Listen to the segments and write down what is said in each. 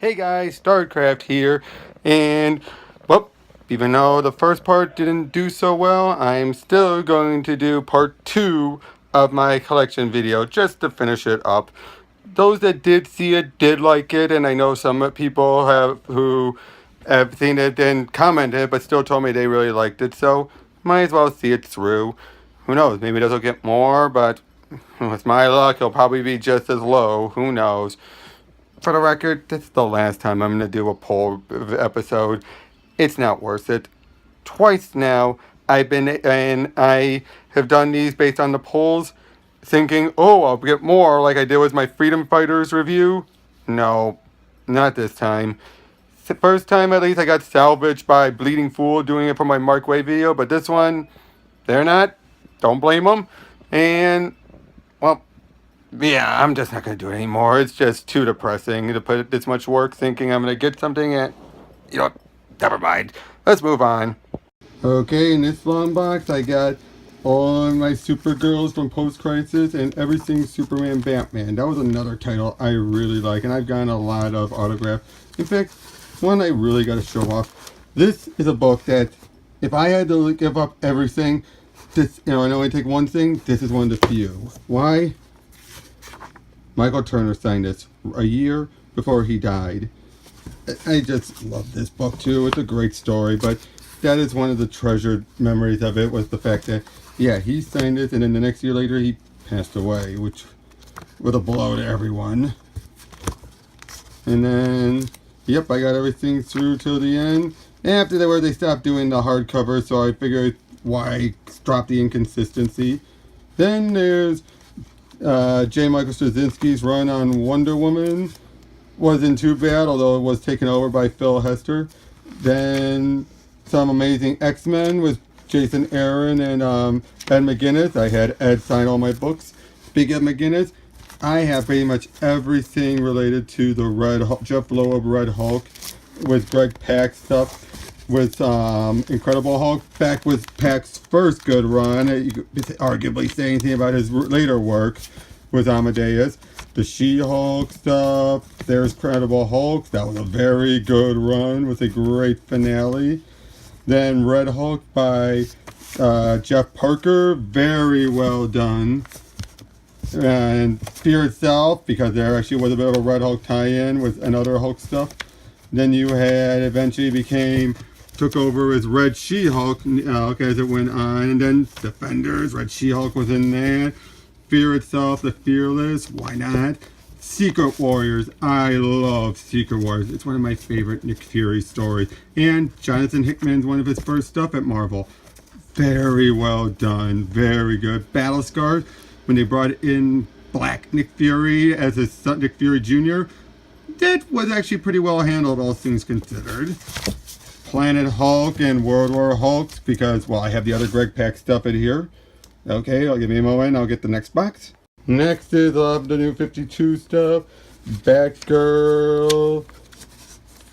Hey guys, StarCraft here, and well, even though the first part didn't do so well, I'm still going to do part 2 of my collection video just to finish it up. Those that did see it did like it, and I know some people who have seen it and commented, but still told me they really liked it, so might as well see it through. Who knows, maybe this will get more, but with my luck, it'll probably be just as low, who knows. For the record, this is the last time I'm going to do a poll episode. It's not worth it. Twice now, I have done these based on the polls, thinking, oh, I'll get more like I did with my Freedom Fighters review. No, not this time. The first time, at least, I got salvaged by Bleeding Fool doing it for my Mark Way video, but this one, they're not. Don't blame them. And, well, yeah, I'm just not going to do it anymore. It's just too depressing to put this much work thinking I'm going to get something and, never mind. Let's move on. Okay, in this long box, I got all my Supergirls from Post-Crisis and everything Superman Batman. That was another title I really like, and I've gotten a lot of autographs. In fact, one I really got to show off. This is a book that, if I had to give up everything, I only take one thing, this is one of the few. Why? Michael Turner signed this a year before he died. I just love this book too. It's a great story, but that is one of the treasured memories of it, was the fact that, yeah, he signed it, and then the next year later he passed away, which was a blow to everyone. And then, yep, I got everything through till the end. After that, where they stopped doing the hardcover, so I figured why drop the inconsistency. Then there's J. Michael Straczynski's run on Wonder Woman. Wasn't too bad, although it was taken over by Phil Hester. Then some Amazing X-Men with Jason Aaron and Ed McGuinness. I had Ed sign all my books. Big Ed McGuinness. I have pretty much everything related to the Red Hulk, Jeff Loeb Red Hulk, with Greg Pak stuff, with Incredible Hulk. Back with Pak's first good run. You could arguably say anything about his later work with Amadeus. The She-Hulk stuff. There's Incredible Hulk. That was a very good run with a great finale. Then Red Hulk by Jeff Parker. Very well done. And Fear Itself, because there actually was a bit of a Red Hulk tie-in with another Hulk stuff. Then you had, eventually took over as Red She-Hulk as it went on. And then Defenders, Red She-Hulk was in there. Fear Itself, The Fearless, why not? Secret Warriors, I love Secret Warriors. It's one of my favorite Nick Fury stories. And Jonathan Hickman's one of his first stuff at Marvel. Very well done, very good. Battle Scars, when they brought in Black Nick Fury as his son, Nick Fury Jr., that was actually pretty well handled, all things considered. Planet Hulk and World War Hulk, because, well, I have the other Greg Pak stuff in here. Okay, I'll give me a moment, I'll get the next box. Next is the new 52 stuff. Batgirl.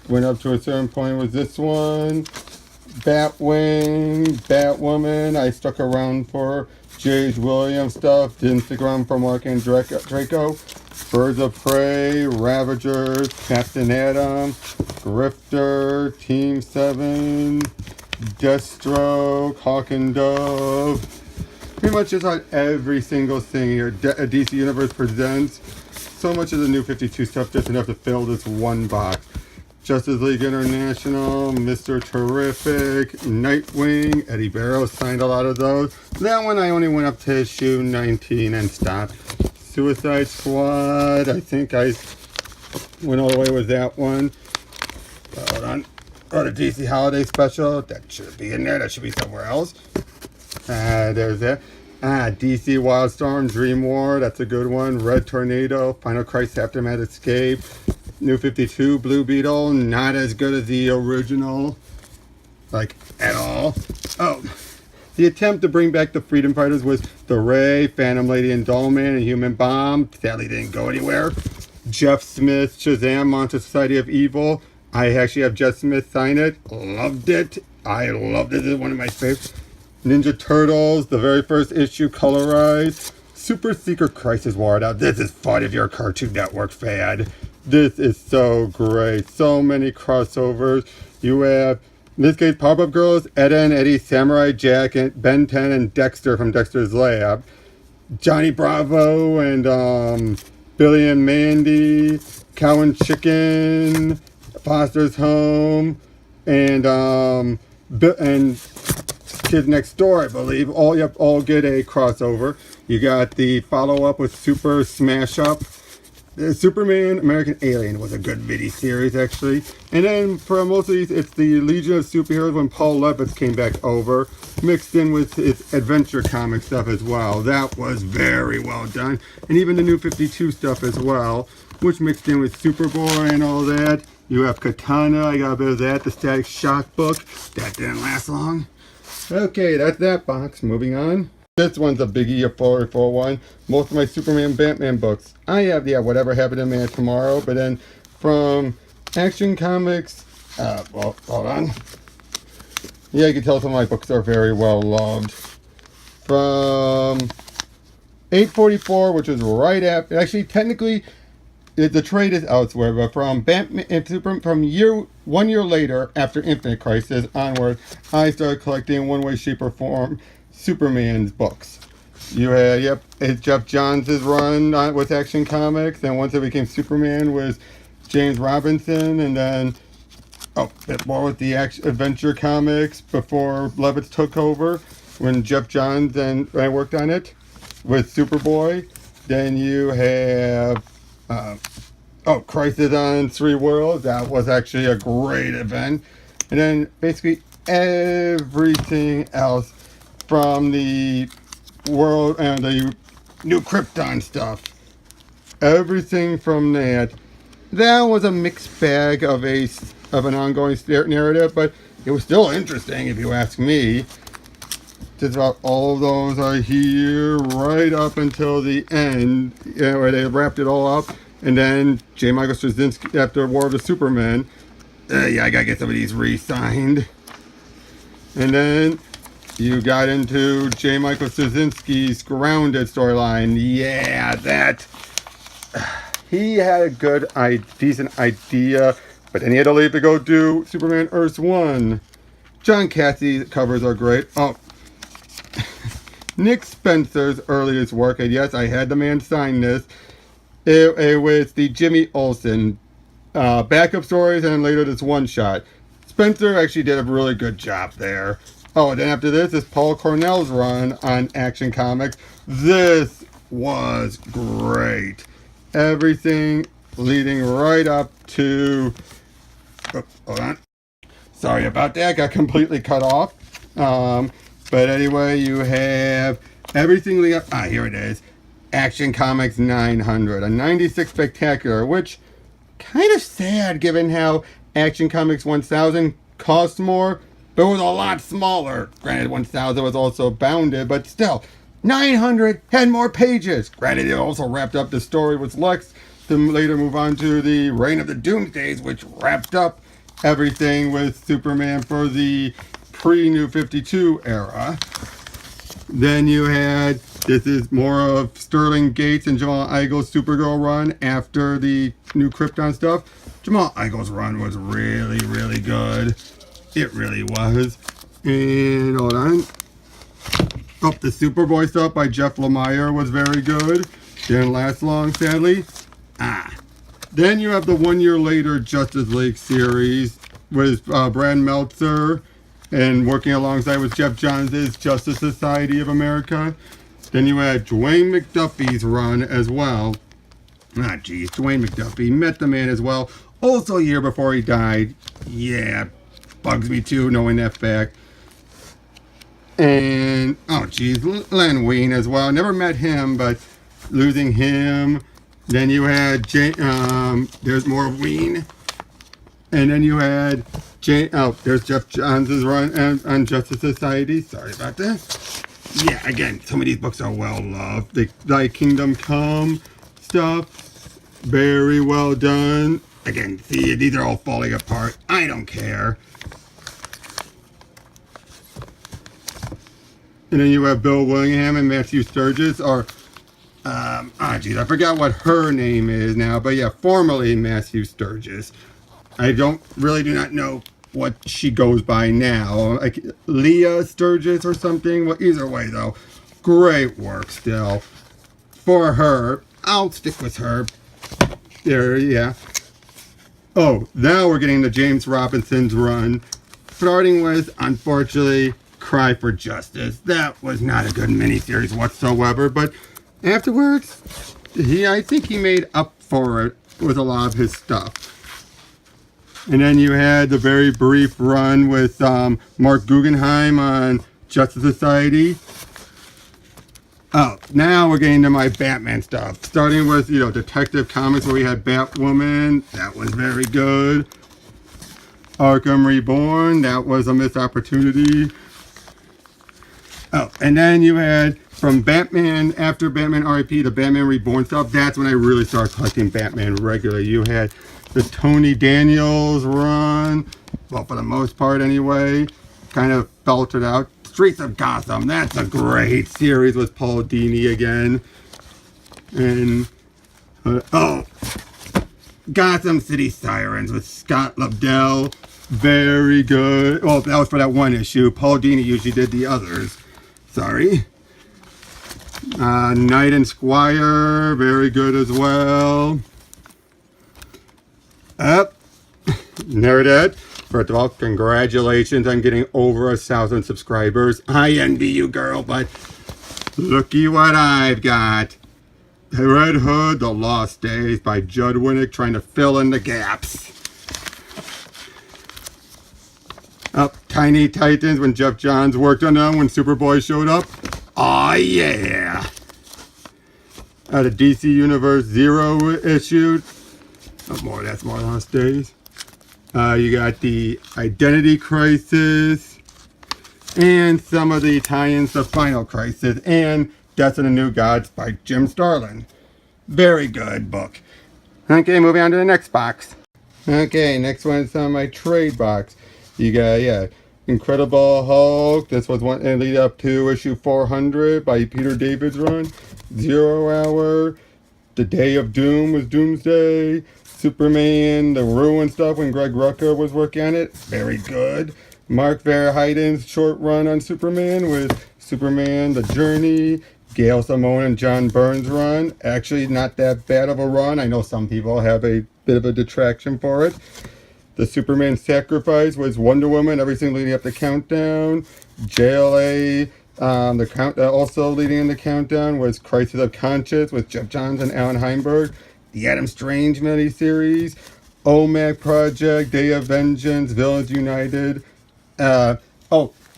Went up to a certain point with this one. Batwing, Batwoman, I stuck around for J.H. Williams stuff, didn't stick around for Mark and Draco. Birds of Prey, Ravagers, Captain Atom, Grifter, Team 7, Deathstroke, Hawk and Dove. Pretty much just on every single thing here. DC Universe presents so much of the new 52 stuff, just enough to fill this one box. Justice League International, Mr. Terrific, Nightwing, Eddie Barrows signed a lot of those. That one I only went up to issue 19 and stopped. Suicide Squad, I think I went all the way with that one. Hold on. Oh, the DC Holiday Special, that should be in there, that should be somewhere else. There's that. DC Wildstorm, Dream War, that's a good one. Red Tornado, Final Crisis Aftermath Escape. New 52, Blue Beetle, not as good as the original, like, at all. Oh, the attempt to bring back the Freedom Fighters was the Ray, Phantom Lady and Dollman, and Human Bomb. Sadly didn't go anywhere. Jeff Smith, Shazam, Monster Society of Evil. I actually have Jeff Smith sign it. Loved it. I loved it. This is one of my favorites. Ninja Turtles, the very first issue, colorized. Super Secret Crisis War. Now, this is fun if you're a Cartoon Network fan. This is so great. So many crossovers. You have, in this case, Pop-Up Girls, Edda and Eddie, Samurai Jack, and Ben 10, and Dexter from Dexter's Lab. Johnny Bravo and Billy and Mandy, Cow and Chicken, Foster's Home, and Kids Next Door, I believe. All get a crossover. You got the follow-up with Super Smash Up. Superman American Alien was a good mini series, actually. And then for most of these, it's the Legion of Superheroes when Paul Levitz came back over, mixed in with his adventure comic stuff as well. That was very well done. And even the New 52 stuff as well, which mixed in with Superboy and all that. You have Katana, I got a bit of that. The Static Shock book, that didn't last long. Okay, that's that box. Moving on. This one's a biggie, a 441. Most of my Superman Batman books. I have, Whatever Happened to Man Tomorrow, but then from Action Comics, well, hold on. Yeah, you can tell some of my books are very well loved. From 844, which was right after, actually, technically, the trade is elsewhere, but from Batman and Superman, from 1 year later, after Infinite Crisis onward, I started collecting one way, shape, or form Superman's books. You had, it's Jeff Johns' run with Action Comics, and once it became Superman was James Robinson, and then a bit more with the adventure comics before Levitz took over, when Jeff Johns and I worked on it with Superboy. Then you have Crisis on Three Worlds. That was actually a great event. And then basically everything else from the world and the new Krypton stuff. Everything from that. That was a mixed bag of an ongoing narrative, but it was still interesting if you ask me. Just about all of those are here right up until the end, where they wrapped it all up. And then J. Michael Straczynski, after War of the Superman, I gotta get some of these re-signed. And then you got into J. Michael Straczynski's Grounded storyline. Yeah, that. He had a good, decent idea, but then he had to leave to go do Superman Earth 1. John Cassidy's covers are great. Oh, Nick Spencer's earliest work, and yes, I had the man sign this. It was the Jimmy Olsen backup stories, and then later this one shot. Spencer actually did a really good job there. Oh, and then after this is Paul Cornell's run on Action Comics. This was great. Everything leading right up to... Oh, hold on. Sorry about that. Got completely cut off. But anyway, you have everything leading up... here it is. Action Comics 900. A 96 Spectacular, which kind of sad given how Action Comics 1000 cost more, but it was a lot smaller. Granted, 1000 was also bounded, but still, 900 had more pages. Granted, it also wrapped up the story with Lex to later move on to the Reign of the Doomsdays, which wrapped up everything with Superman for the pre-New 52 era. Then you had, this is more of Sterling Gates and Jamal Igel's Supergirl run after the new Krypton stuff. Jamal Igel's run was really, really good. It really was. And hold on. Oh, the Superboy stuff by Jeff Lemire was very good. Didn't last long, sadly. Then you have the 1 year later Justice League series with Brad Meltzer and working alongside with Jeff Johns' Justice Society of America. Then you had Dwayne McDuffie's run as well. Dwayne McDuffie met the man as well. Also a year before he died. Yeah, bugs me too, knowing that fact. And, Len Wein as well. Never met him, but losing him. Then you had, there's more of Wein. And then you had, there's Jeff Johns' run on Justice Society. Sorry about that. Yeah, again, some of these books are well loved. The Thy Kingdom Come stuff, very well done. Again, see, these are all falling apart. I don't care. And then you have Bill Willingham and Matthew Sturgis are geez, I forgot what her name is now, but yeah, formerly Matthew Sturgis. I do not know what she goes by now. Like Leah Sturgis or something. Well, either way though, great work still. For her, I'll stick with her. There, yeah. Oh, now we're getting to James Robinson's run. Starting with, unfortunately, Cry for Justice. That was not a good miniseries whatsoever, but afterwards, I think he made up for it with a lot of his stuff. And then you had the very brief run with Mark Guggenheim on Justice Society. Oh, now we're getting to my Batman stuff. Starting with, Detective Comics where we had Batwoman. That was very good. Arkham Reborn. That was a missed opportunity. Oh, and then you had from Batman, after Batman R.I.P., the Batman Reborn stuff. That's when I really started collecting Batman regularly. You had the Tony Daniels run. Well, for the most part anyway. Kind of belted out. Streets of Gotham. That's a great series with Paul Dini again. And, Gotham City Sirens with Scott Lobdell. Very good. Well, that was for that one issue. Paul Dini usually did the others. Sorry. Knight and Squire. Very good as well. Nerdette. First of all, congratulations on getting over 1,000 subscribers. I envy you, girl, but looky what I've got. Red Hood, The Lost Days by Judd Winnick, trying to fill in the gaps. Tiny Titans, when Jeff Johns worked on them, when Superboy showed up. Aw, yeah. The DC Universe Zero issued. That's more Lost Days. You got the Identity Crisis, and some of the tie-ins to Final Crisis, and Death of the New Gods by Jim Starlin. Very good book. Okay, moving on to the next box. Okay, next one is on my trade box. You got, Incredible Hulk. This was one and lead up to issue 400 by Peter David's run. 0 Hour. The Day of Doom was Doomsday. Superman, the Ruin stuff when Greg Rucka was working on it. Very good. Mark Verheiden's short run on Superman with Superman, The Journey. Gail Simone and John Burns run. Actually, not that bad of a run. I know some people have a bit of a detraction for it. The Superman Sacrifice was Wonder Woman, everything leading up to Countdown. JLA, also leading in the Countdown was Crisis of Conscience with Jeff Johns and Alan Heinberg. The Adam Strange miniseries. OMAC Project, Day of Vengeance, Villains United. The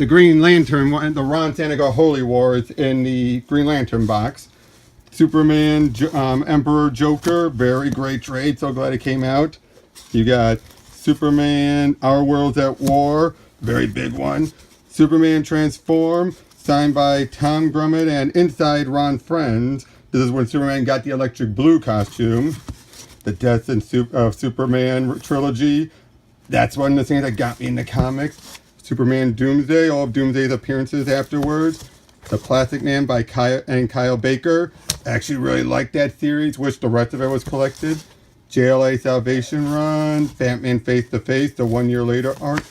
Green Lantern one, the Ron Sandiego Holy Wars in the Green Lantern box. Superman, Emperor Joker, very great trade, so glad it came out. You got Superman, Our World's at War, very big one. Superman Transform, signed by Tom Grummett and inside Ron Friends. This is when Superman got the electric blue costume. The Death of Superman trilogy. That's one of the things that got me in the comics. Superman Doomsday, all of Doomsday's appearances afterwards. The Plastic Man by Kyle Baker. Actually really liked that series. Wish the rest of it was collected. JLA Salvation Run. Batman Face to Face, the 1 year later arc.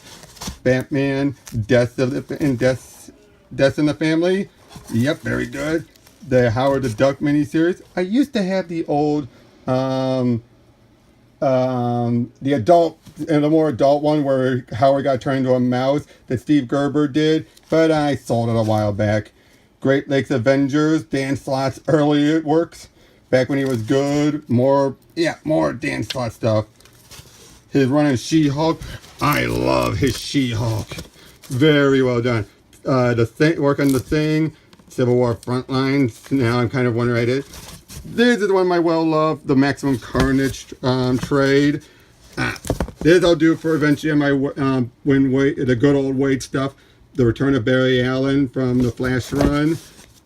Batman Death in the Family. Yep, very good. The Howard the Duck miniseries. I used to have the old, the adult, and the more adult one where Howard got turned into a mouse that Steve Gerber did, but I sold it a while back. Great Lakes Avengers, Dan Slott's early works, back when he was good. More Dan Slott stuff. His run in She-Hulk, I love his She-Hulk. Very well done. Work on The Thing, Civil War Frontlines. Now I'm kind of wondering, this is one of my well-loved, the Maximum Carnage trade. This I'll do for eventually my the good old Wade stuff. The Return of Barry Allen from the Flash run.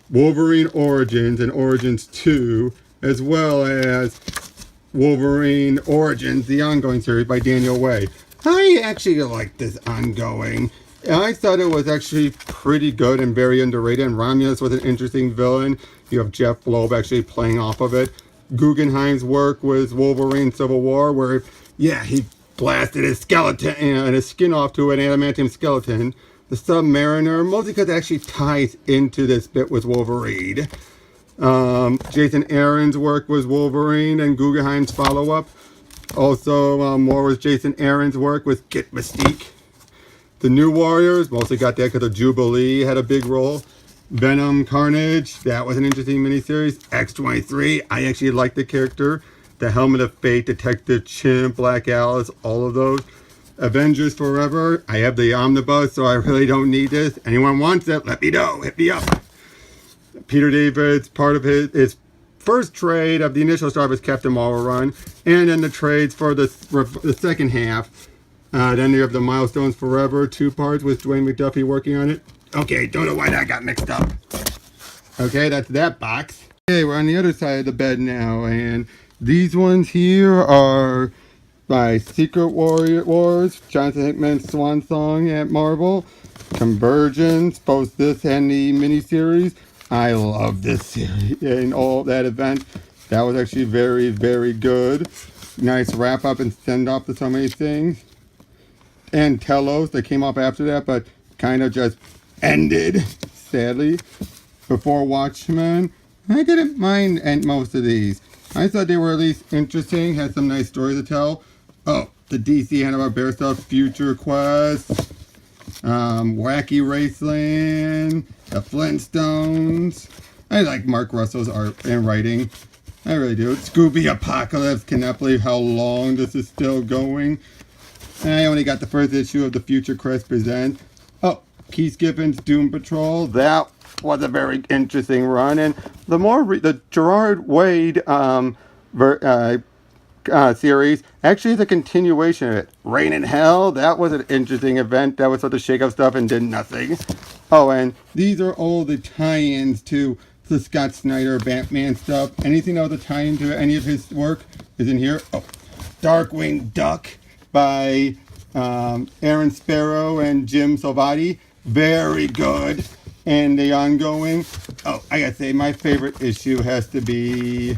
Wolverine Origins and Origins 2, as well as Wolverine Origins, the ongoing series by Daniel Way. I actually like this ongoing. I thought it was actually pretty good and very underrated, and Romulus was an interesting villain. You have Jeff Loeb actually playing off of it. Guggenheim's work was Wolverine Civil War, where, yeah, he blasted his skeleton and his skin off to an adamantium skeleton. The Submariner, mostly because it actually ties into this bit with Wolverine. Jason Aaron's work was Wolverine and Guggenheim's follow-up. Also, more was Jason Aaron's work with Kit Mystique. The New Warriors, mostly got that because of Jubilee had a big role. Venom Carnage, that was an interesting miniseries. X-23, I actually liked the character. The Helmet of Fate, Detective Chimp, Black Alice, all of those. Avengers Forever, I have the omnibus, so I really don't need this. Anyone wants it, let me know, hit me up. Peter David's part of his first trade of the initial start of his Captain Marvel run, and then the trades for the second half. Then you have the Milestones Forever, 2 parts with Dwayne McDuffie working on it. Okay, don't know why that got mixed up. Okay, that's that box. Okay, we're on the other side of the bed now, and these ones here are by Secret Wars, Jonathan Hickman's swan song at Marvel, Convergence, both this and the miniseries. I love this series and all that event. That was actually very, very good. Nice wrap up and send off to so many things. And Telos that came up after that, but kind of just ended, sadly, before Watchmen. I didn't mind most of these. I thought they were at least interesting, had some nice stories to tell. Oh, the DC Hanna-Barbera stuff, Future Quest, Wacky Raceland, the Flintstones. I like Mark Russell's art and writing. I really do. Scooby Apocalypse, cannot believe how long this is still going. I only got the first issue of the Future Quest Presents. Oh, Keith Gibbons' Doom Patrol. That was a very interesting run. And the Gerard Wade series actually is a continuation of it. Rain in Hell, that was an interesting event. That was sort of shake-up stuff and did nothing. Oh, and these are all the tie-ins to the Scott Snyder Batman stuff. Anything else to tie into any of his work is in here. Oh, Darkwing Duck by Aaron Sparrow and Jim Salvati. Very good. And the ongoing. Oh, I gotta say, my favorite issue has to be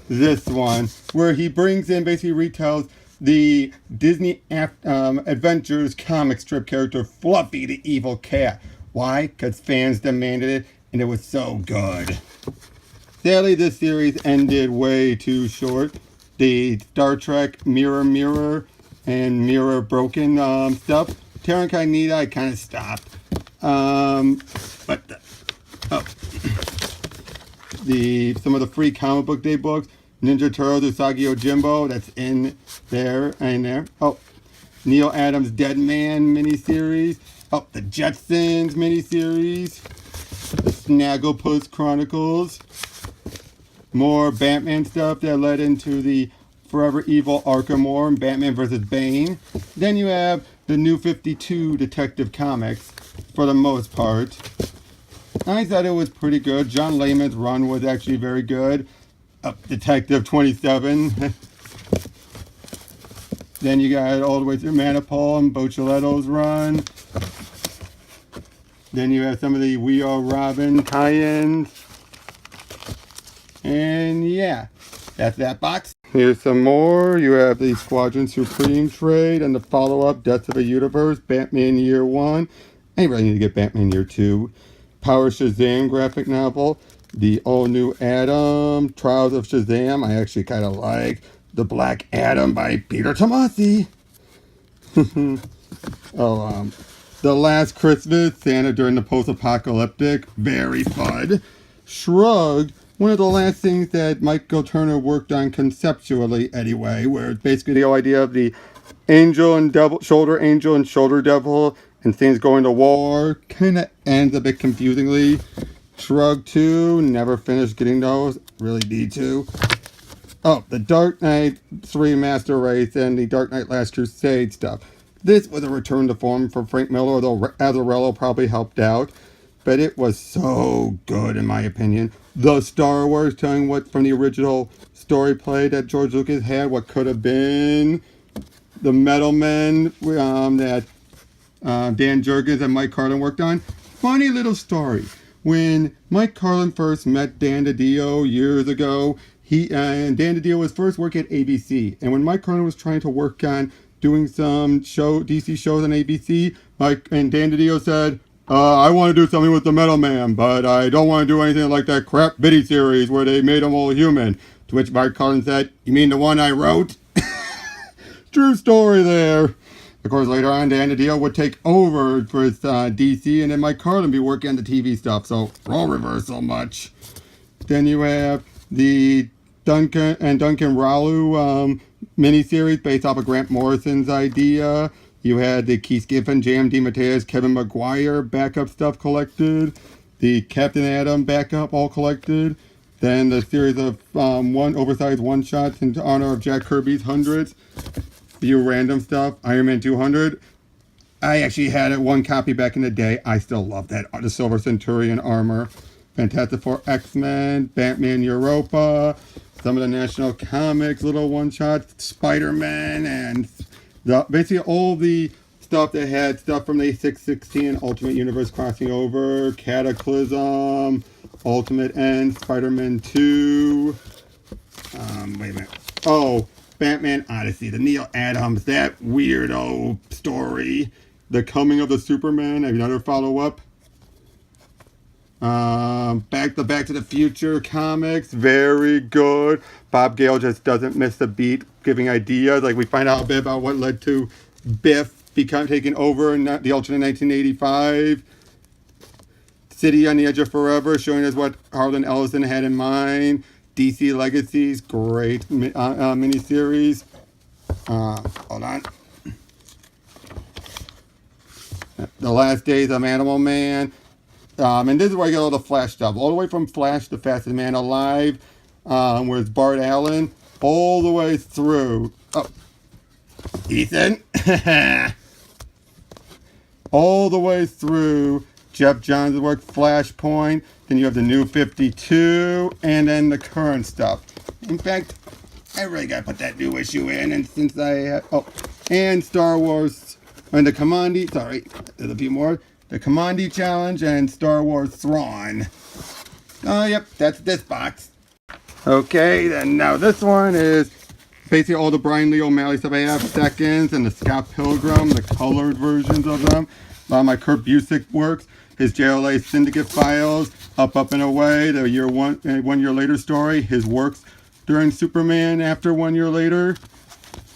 this one, where he brings in, basically retells the Disney Adventures comic strip character Fluffy the Evil Cat. Why? Because fans demanded it, and it was so good. Sadly, this series ended way too short. The Star Trek Mirror Mirror and Mirror Broken stuff. Terra Incognita, I kind of stopped. Some of the free comic book day books. Ninja Turtles Usagi Yojimbo, that's in there. Oh, Neil Adams' Dead Man miniseries. Oh, the Jetsons miniseries. The Snagglepuss Chronicles. More Batman stuff that led into the Forever Evil Arkham War and Batman vs. Bane. Then you have the New 52 Detective Comics, for the most part. I thought it was pretty good. John Layman's run was actually very good. Detective 27. Then you got all the way through Manipul and Boccioletto's run. Then you have some of the We Are Robin tie-ins. And yeah, that's that box. Here's some more. You have the Squadron Supreme trade and the follow-up Deaths of a Universe, Batman Year 1. I really need to get Batman Year 2. Power Shazam graphic novel. The all-new Adam, Trials of Shazam. I actually kind of like. The Black Adam by Peter Tomasi. The Last Christmas, Santa during the post-apocalyptic. Very fun. Shrug, one of the last things that Michael Turner worked on conceptually anyway, where it's basically the whole idea of the angel and shoulder devil and things going to war. Kind of ends a bit confusingly. Shrug 2, never finished getting those. Really need to. Oh, the Dark Knight 3 Master Race and the Dark Knight Last Crusade stuff. This was a return to form for Frank Miller, although Azzarello probably helped out. But it was so good, in my opinion. The Star Wars, telling what from the original story play that George Lucas had, what could have been. The Metal Men that Dan Jurgens and Mike Carlin worked on. Funny little story. When Mike Carlin first met Dan DiDio years ago, he and Dan DiDio was first working at ABC. And when Mike Carlin was trying to work on doing some DC shows on ABC, Mike and Dan DiDio said, I want to do something with the Metal Man, but I don't want to do anything like that crap Biddy series where they made him all human. To which Mike Carlin said, you mean the one I wrote? True story there. Of course, later on, Dan DiDio would take over for his DC, and then Mike Carlin be working on the TV stuff. So, role reversal much. Then you have the Duncan Ralu miniseries based off of Grant Morrison's idea. You had the Keith Giffen, J.M. DeMatteis, Kevin Maguire backup stuff collected. The Captain Atom backup all collected. Then the series of oversized one-shots in honor of Jack Kirby's hundreds. Few random stuff. Iron Man 200. I actually had it one copy back in the day. I still love that. The Silver Centurion armor. Fantastic Four, X-Men, Batman Europa, some of the National Comics little one-shots, Spider-Man, and basically all the stuff that had stuff from the 616 Ultimate Universe crossing over, Cataclysm, Ultimate End, Spider-Man 2, wait a minute, oh, Batman Odyssey, the Neil Adams, that weirdo story, The Coming of the Superman, another follow-up. Back to the Future comics, very good. Bob Gale just doesn't miss a beat giving ideas. Like, we find out a bit about what led to Biff taking over in the Ultimate 1985. City on the Edge of Forever, showing us what Harlan Ellison had in mind. DC Legacies, great miniseries. Hold on. The Last Days of Animal Man. And this is where I get all the Flash stuff. All the way from Flash, the Fastest Man Alive, where it's Bart Allen, all the way through. Oh, Ethan. All the way through Jeff Johns' work, Flashpoint. Then you have the New 52, and then the current stuff. In fact, I really got to put that new issue in. And since I have, and Star Wars, and the Commandi, sorry, there's a few more. The Commandi Challenge and Star Wars Thrawn. Oh, yep, that's this box. Okay, then now this one is basically all the Brian Lee O'Malley stuff I have, Seconds, and the Scott Pilgrim, the colored versions of them. My Kurt Busiek works, his JLA Syndicate Files, Up and Away, the one year later story, his works during Superman after 1 year later.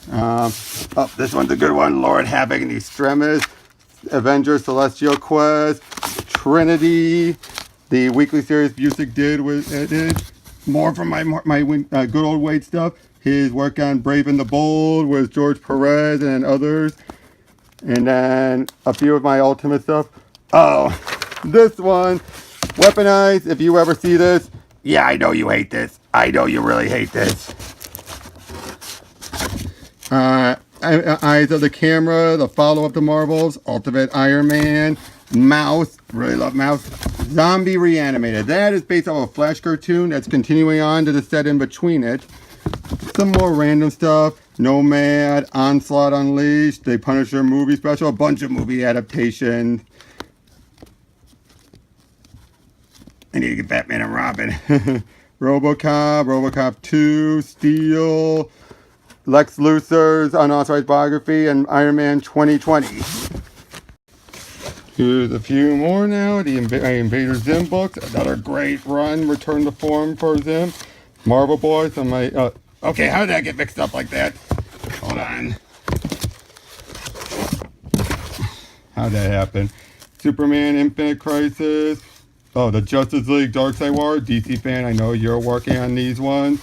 This one's a good one, Lord Havoc and Extremis. Avengers, Celestial Quest, Trinity, the weekly series Busiek did with more from my good old Wade stuff. His work on Brave and the Bold with George Perez and others, and then a few of my Ultimate stuff. Oh, this one, Weaponized. If you ever see this, yeah, I know you hate this. I know you really hate this. Eyes of the Camera, the follow-up to Marvels, Ultimate Iron Man, Mouse, really love Mouse, Zombie Reanimated. That is based off a Flash cartoon that's continuing on to the set in between it. Some more random stuff, Nomad, Onslaught Unleashed, the Punisher movie special, a bunch of movie adaptations. I need to get Batman and Robin. RoboCop 2, Steel, Lex Luthor's unauthorized biography, and Iron Man 2020. Here's a few more now. The Invader Zim books, another great run. Return to form for Zim. Marvel Boys on my. Okay, how did that get mixed up like that? Hold on. How'd that happen? Superman Infinite Crisis. Oh, the Justice League Darkseid War. DC fan, I know you're working on these ones.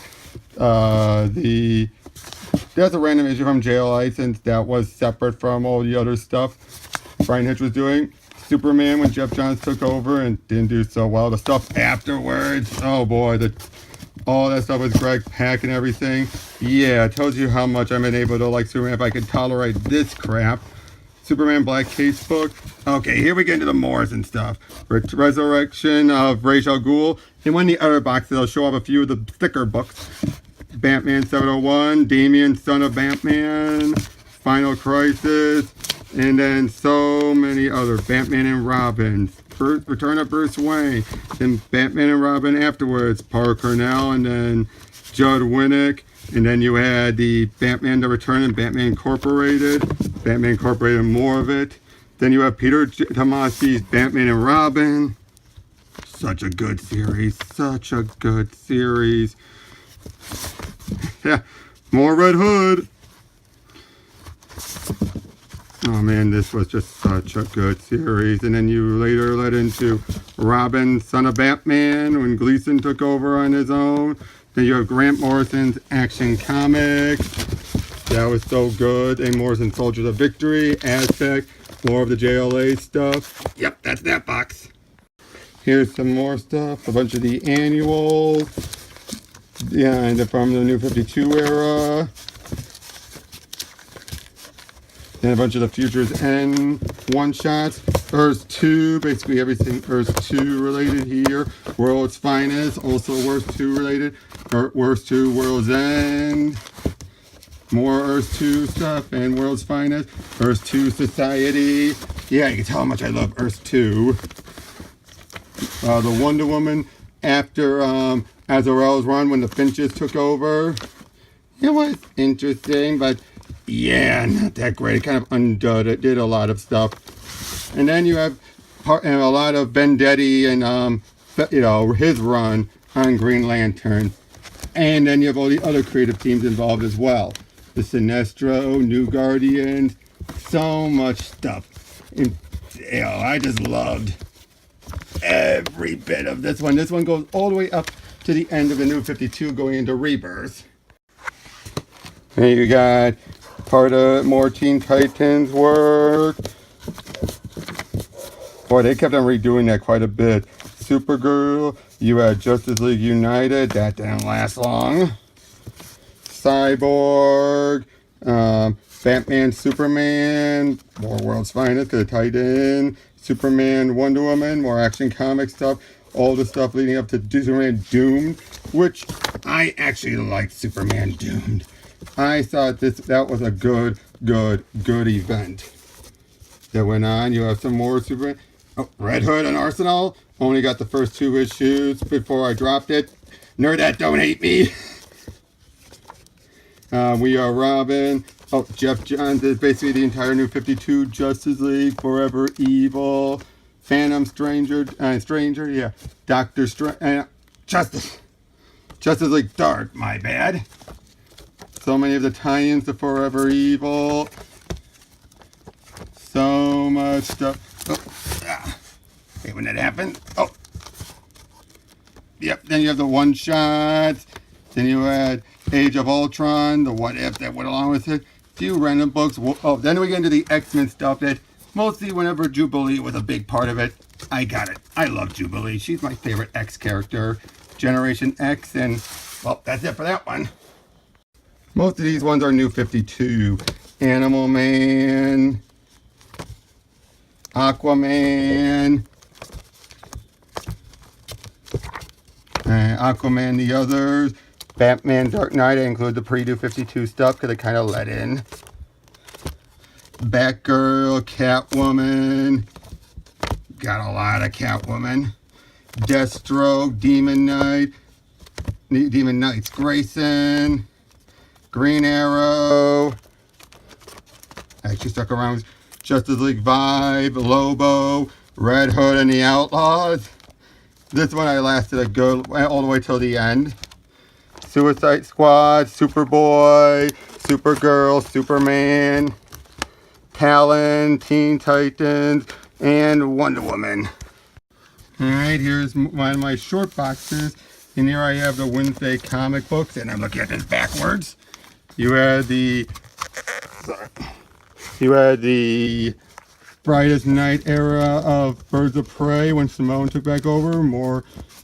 That's a random issue from JLI since that was separate from all the other stuff Brian Hitch was doing. Superman when Jeff Johns took over and didn't do so well. The stuff afterwards, oh boy, all that stuff with Greg Pak and everything. Yeah, it tells you how much I've been able to like Superman if I could tolerate this crap. Superman Black Case book. Okay, here we get into the Morrison stuff. Resurrection of Ra's al Ghul. In one of the other boxes, I'll show off a few of the thicker books. Batman 701, Damian, Son of Batman, Final Crisis, and then so many other Batman and Robins. Return of Bruce Wayne. Then Batman and Robin afterwards, Paul Cornell, and then Judd Winnick. And then you had the Batman The Return and Batman Incorporated. Batman Incorporated, more of it. Then you have Peter Tomasi's Batman and Robin. Such a good series. Such a good series. Yeah, more Red Hood. Oh man, this was just such a good series. And then you later led into Robin, Son of Batman, when Gleason took over on his own. Then you have Grant Morrison's Action Comics. That was so good. And Morrison Soldiers of Victory, Aztec, more of the JLA stuff. Yep, that's that box. Here's some more stuff, a bunch of the annuals. Yeah, and from the New 52 era. And a bunch of the Futures End one-shots. Earth 2, basically everything Earth 2 related here. World's Finest, also Earth 2 related. Earth 2, World's End. More Earth 2 stuff and World's Finest. Earth 2 Society. Yeah, you can tell how much I love Earth 2. The Wonder Woman after Azarel's run when the Finches took over. It was interesting, but yeah, not that great. It kind of undid it, did a lot of stuff. And then you have a lot of Vendetti and, you know, his run on Green Lantern. And then you have all the other creative teams involved as well. The Sinestro, New Guardians, so much stuff. And, you know, I just loved every bit of this one. This one goes all the way up to the end of the New 52 going into Rebirth. And you got part of more Teen Titans work. Boy, they kept on redoing that quite a bit. Supergirl, you had Justice League United, that didn't last long. Cyborg, Batman, Superman, more World's Finest, because it tied in. Superman, Wonder Woman, more Action Comic stuff. All the stuff leading up to Superman Doomed, which I actually liked Superman Doomed. I thought that was a good event that went on. You have some more Superman. Oh, Red Hood and Arsenal. Only got the first 2 issues before I dropped it. Nerdette, don't hate me. We Are Robin. Oh, Jeff Johns is basically the entire New 52, Justice League, Forever Evil, Phantom Stranger, yeah, Doctor Strange, Justice League Dark, my bad. So many of the tie-ins to Forever Evil. So much stuff. Oh, okay, when that happened. Oh. Yep, then you have the one-shots. Then you had Age of Ultron, the What If that went along with it. A few random books. Oh, then we get into the X-Men stuff that mostly whenever Jubilee was a big part of it, I got it. I love Jubilee. She's my favorite X character. Generation X, and, well, that's it for that one. Most of these ones are New 52. Animal Man, Aquaman, Aquaman the others, Batman Dark Knight. I include the pre-New 52 stuff because it kind of let in. Batgirl, Catwoman, got a lot of Catwoman. Deathstroke, Demon Knights Grayson, Green Arrow. I actually stuck around with Justice League Vibe, Lobo, Red Hood and the Outlaws. This one I lasted a good all the way till the end. Suicide Squad, Superboy, Supergirl, Superman, Talon, Teen Titans, and Wonder Woman. Alright, here's one of my short boxes. And here I have the Wednesday comic books, and I'm looking at this backwards. You had the Brightest Night era of Birds of Prey when Simone took back over.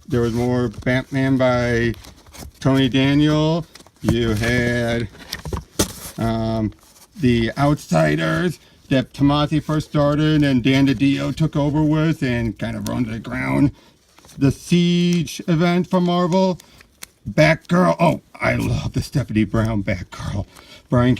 There was more Batman by Tony Daniel. You had the Outsiders that Tomasi first started and Dan DiDio took over with and kind of run to the ground. The Siege event from Marvel. Batgirl. Oh, I love the Stephanie Brown Batgirl. Brian.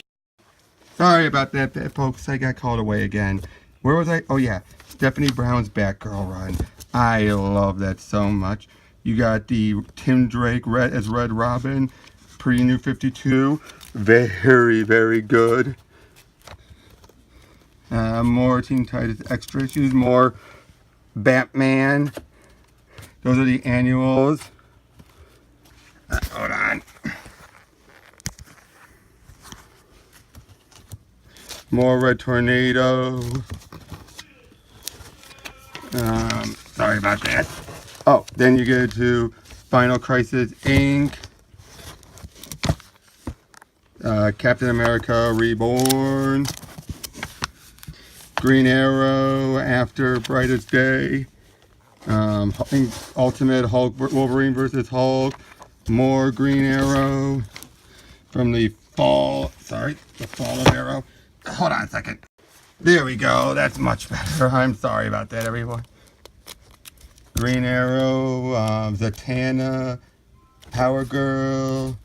Sorry about that, folks. I got called away again. Where was I? Oh yeah, Stephanie Brown's Batgirl run. I love that so much. You got the Tim Drake as Red Robin, pretty new 52. Very, very good. More Teen Titans extra issues, more Batman. Those are the annuals. Hold on. More Red Tornado. Sorry about that. Oh, then you get to Final Crisis Inc. Captain America Reborn. Green Arrow After Brightest Day. Ultimate Hulk, Wolverine versus Hulk. More Green Arrow from the fall of Arrow. Hold on a second. There we go. That's much better. I'm sorry about that, everyone. Green Arrow, Zatanna, Power Girl,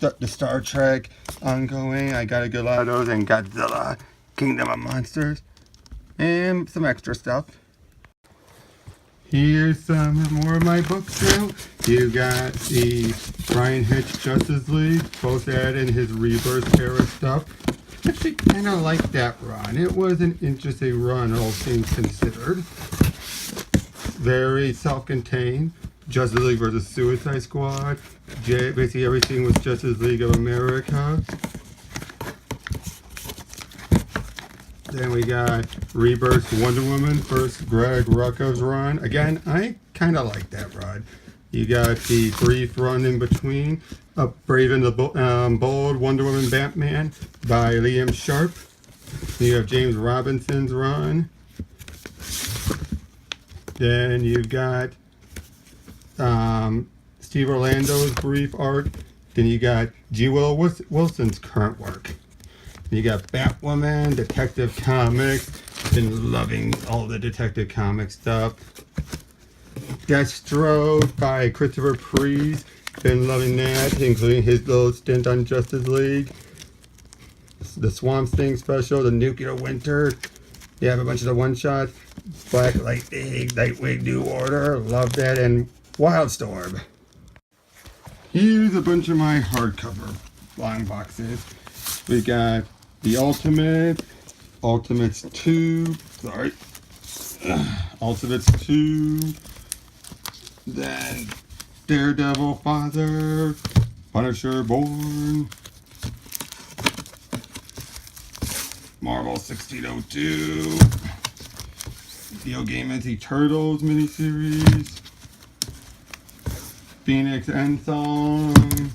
the Star Trek ongoing. I got a good lot of those, and Godzilla, Kingdom of Monsters, and some extra stuff. Here's some more of my books now. You got the Brian Hitch Justice League, both that and his Rebirth era stuff. Actually kind of like that run. It was an interesting run, all things considered. Very self-contained. Justice League versus Suicide Squad. Basically everything was Justice League of America. Then we got Rebirth Wonder Woman, first Greg Rucka's run. Again, I kind of like that run. You got the brief run in between, Brave and the Bold Wonder Woman Batman by Liam Sharp. You have James Robinson's run. Then you've got Steve Orlando's brief arc. Then you got G. Will Wilson's current work. You got Batwoman, Detective Comics. Been loving all the Detective Comics stuff. Deathstroke by Christopher Priest. Been loving that, including his little stint on Justice League. The Swamp Thing special, the Nuclear Winter. You have a bunch of the one-shots. Black Lightning, Nightwing, New Order. Love that. And Wildstorm. Here's a bunch of my hardcover long boxes. We got the Ultimates 2, Ultimates 2, then Daredevil Father, Punisher Born, Marvel 1602, Neil Gaiman's Turtles miniseries, Phoenix Endsong,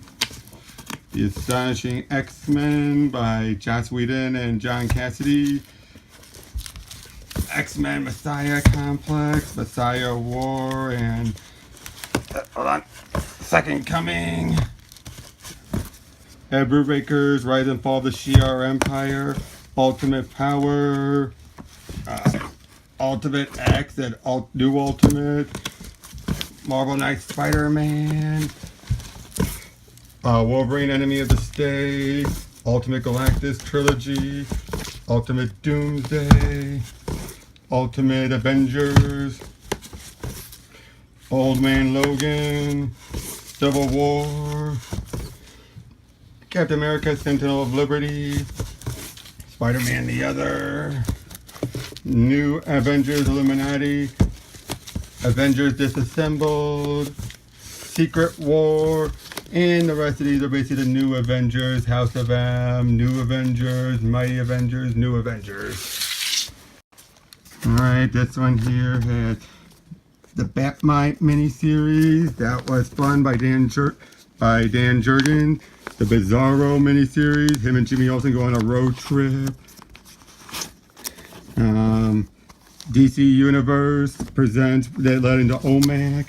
The Astonishing X-Men by Joss Whedon and John Cassidy, X-Men Messiah Complex, Messiah War, and Second Coming, Ed Brubaker's Rise and Fall of the Shi'ar Empire, Ultimate Power, Ultimate X and New Ultimate, Marvel Knight Spider-Man, Wolverine Enemy of the State, Ultimate Galactus Trilogy, Ultimate Doomsday, Ultimate Avengers, Old Man Logan, Civil War, Captain America Sentinel of Liberty, Spider-Man the Other, New Avengers Illuminati, Avengers Disassembled, Secret War, and the rest of these are basically the New Avengers, House of M, New Avengers, Mighty Avengers, New Avengers. Alright, this one here has the Batmite miniseries. That was fun by Dan Jurgens. The Bizarro miniseries. Him and Jimmy Olsen go on a road trip. DC Universe presents that led into OMAC.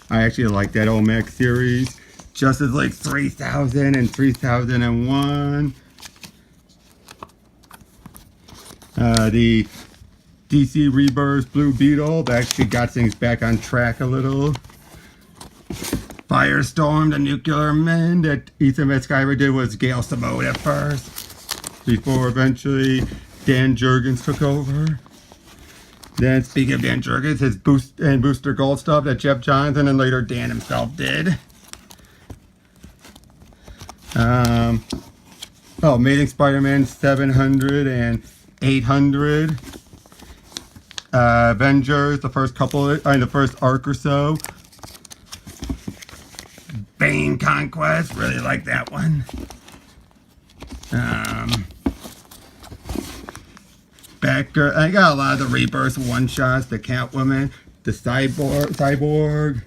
I actually like that OMAC series. Justice League 3000 and 3001. The DC Rebirth Blue Beetle, that actually got things back on track a little. Firestorm, the Nuclear Men, that Ethan Van Sciver did was Gail Simone at first, before eventually Dan Jurgens took over. Then, speaking of Dan Jurgens, his Booster Gold stuff that Jeff Jonathan and later Dan himself did. Amazing Spider-Man 700 and 800. Avengers, the first the first arc or so. Bane Conquest, really like that one. I got a lot of the Rebirth one-shots, the Catwoman, the Cyborg.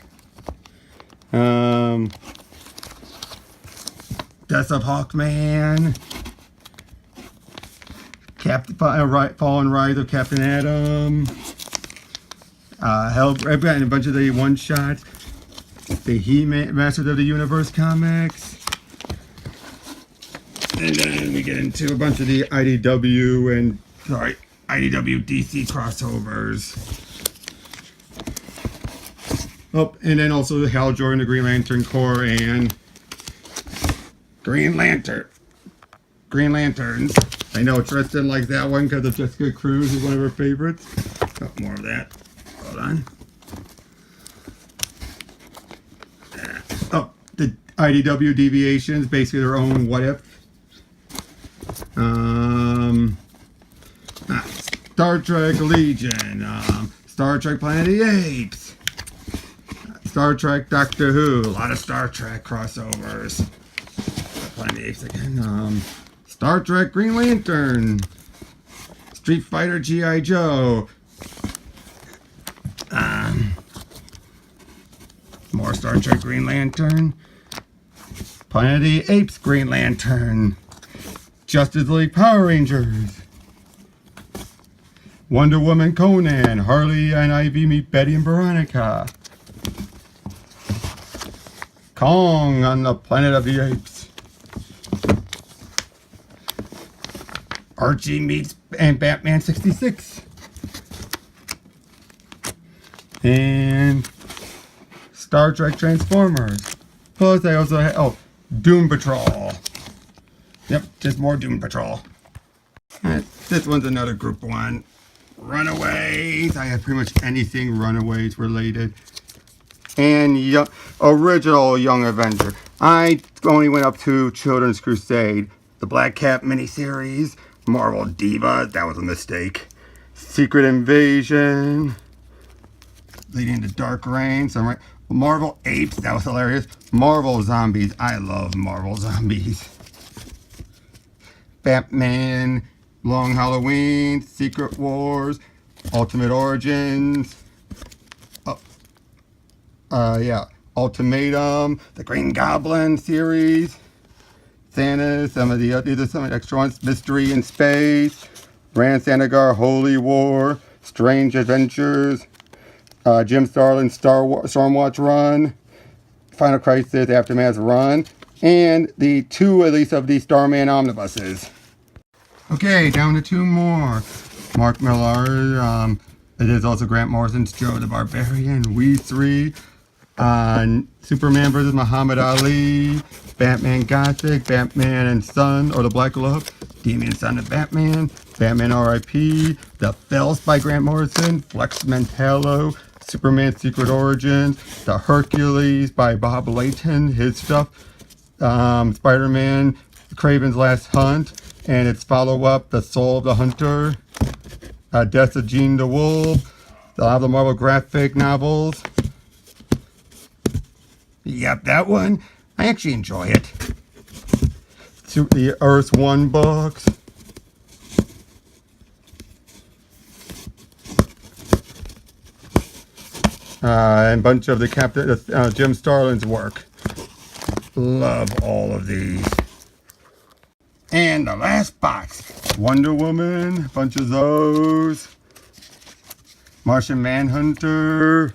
Death of Hawkman. Fallen Rise of Captain Atom. I've gotten a bunch of the one-shots. The He-Man Masters of the Universe comics. And then we get into a bunch of the IDW DC crossovers. Oh, and then also the Hal Jordan, the Green Lantern Corps, and Green Lanterns. I know Tristan likes that one because of Jessica Cruz is one of her favorites. Oh, more of that. Hold on. Oh, the IDW Deviations, basically their own what if. Star Trek Legion, Star Trek Planet of the Apes, Star Trek Doctor Who, a lot of Star Trek crossovers. Planet of the Apes again. Star Trek Green Lantern, Street Fighter G.I. Joe, more Star Trek Green Lantern, Planet of the Apes Green Lantern, Justice League Power Rangers, Wonder Woman Conan, Harley and Ivy meet Betty and Veronica, Kong on the Planet of the Apes, Archie meets and Batman 66, and Star Trek Transformers. Plus I also have, Doom Patrol. Yep, just more Doom Patrol. This one's another group one. Runaways. I have pretty much anything Runaways related. And original Young Avenger. I only went up to Children's Crusade. The Black Cat miniseries. Marvel Diva. That was a mistake. Secret Invasion. Leading to Dark Reign. So I'm right. Marvel Apes. That was hilarious. Marvel Zombies. I love Marvel Zombies. Batman, Long Halloween, Secret Wars, Ultimate Origins, Ultimatum, the Green Goblin series, Santa, some of the extra ones, Mystery in Space, Rand Sanagar, Holy War, Strange Adventures, Jim Starlin, Stormwatch run, Final Crisis, Aftermath run, and the two, at least, of the Starman omnibuses. Okay, down to two more. Mark Millar, it is also Grant Morrison's Joe the Barbarian, We Three, Superman vs. Muhammad Ali, Batman Gothic, Batman and Son, or the Black Glove, Damian Son of Batman, Batman R.I.P., The Fells by Grant Morrison, Flex Mentallo, Superman Secret Origins, The Hercules by Bob Layton, his stuff, Spider-Man, Kraven's Last Hunt, and its follow-up, The Soul of the Hunter, Death of Gene the Wolf, the Marvel graphic novels. Yep, that one. I actually enjoy it. The Earth One books. And a bunch of the Jim Starlin's work. Love all of these. And the last box, Wonder Woman, a bunch of those. Martian Manhunter,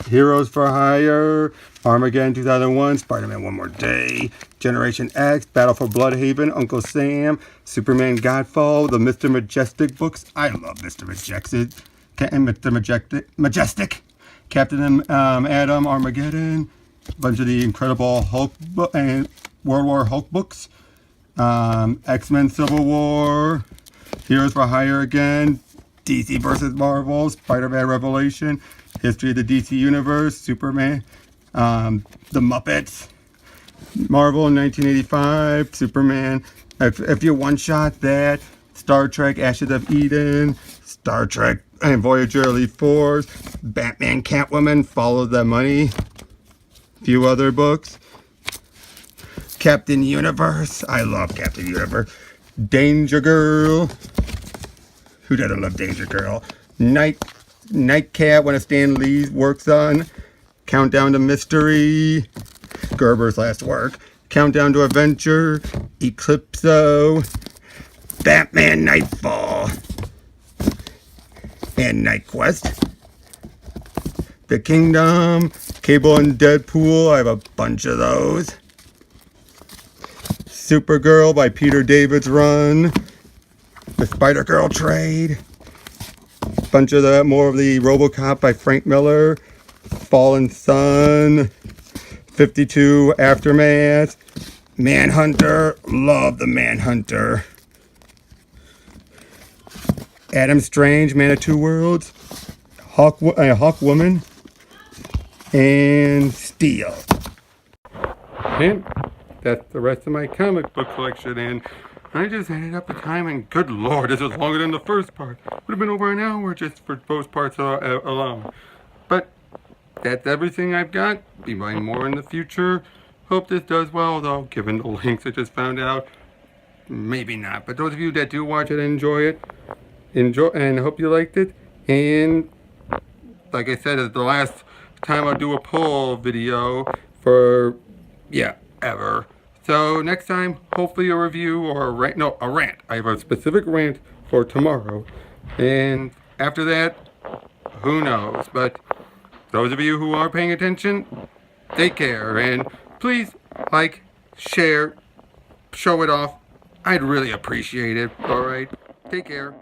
Heroes for Hire, Armageddon 2001, Spider-Man One More Day, Generation X, Battle for Bloodhaven, Uncle Sam, Superman Godfall, the Mr. Majestic books. I love Mr. Majestic. Mr. Majestic, Captain Atom, Armageddon, a bunch of the Incredible Hulk and World War Hulk books, X-Men Civil War, Heroes for Hire again, DC versus Marvel, Spider-Man Revelation, History of the DC Universe, Superman, The Muppets, Marvel in 1985, Superman. If you one-shot that, Star Trek Ashes of Eden, Star Trek and Voyager Elite Force, Batman Catwoman, Follow the Money, few other books. Captain Universe, I love Captain Universe. Danger Girl, who doesn't love Danger Girl? Nightcat, one of Stan Lee's works on. Countdown to Mystery, Gerber's last work. Countdown to Adventure, Eclipso, Batman Nightfall, and Night Quest. The Kingdom, Cable and Deadpool, I have a bunch of those. Supergirl by Peter David's run. The Spider-Girl trade. Bunch of the more of the RoboCop by Frank Miller. Fallen Sun. 52 Aftermath. Manhunter. Love the Manhunter. Adam Strange, Man of Two Worlds. Hawkwoman. And Steel. And that's the rest of my comic book collection, and I just added up the time, and good lord, this was longer than the first part. Would have been over an hour just for both parts alone. But that's everything I've got. Be buying more in the future. Hope this does well, though, given the links I just found out. Maybe not, but those of you that do watch it and enjoy, and hope you liked it. And like I said, it's the last time I'll do a poll video for, ever. So next time, hopefully a review or a rant. No, a rant. I have a specific rant for tomorrow. And after that, who knows? But those of you who are paying attention, take care. And please like, share, show it off. I'd really appreciate it. All right. Take care.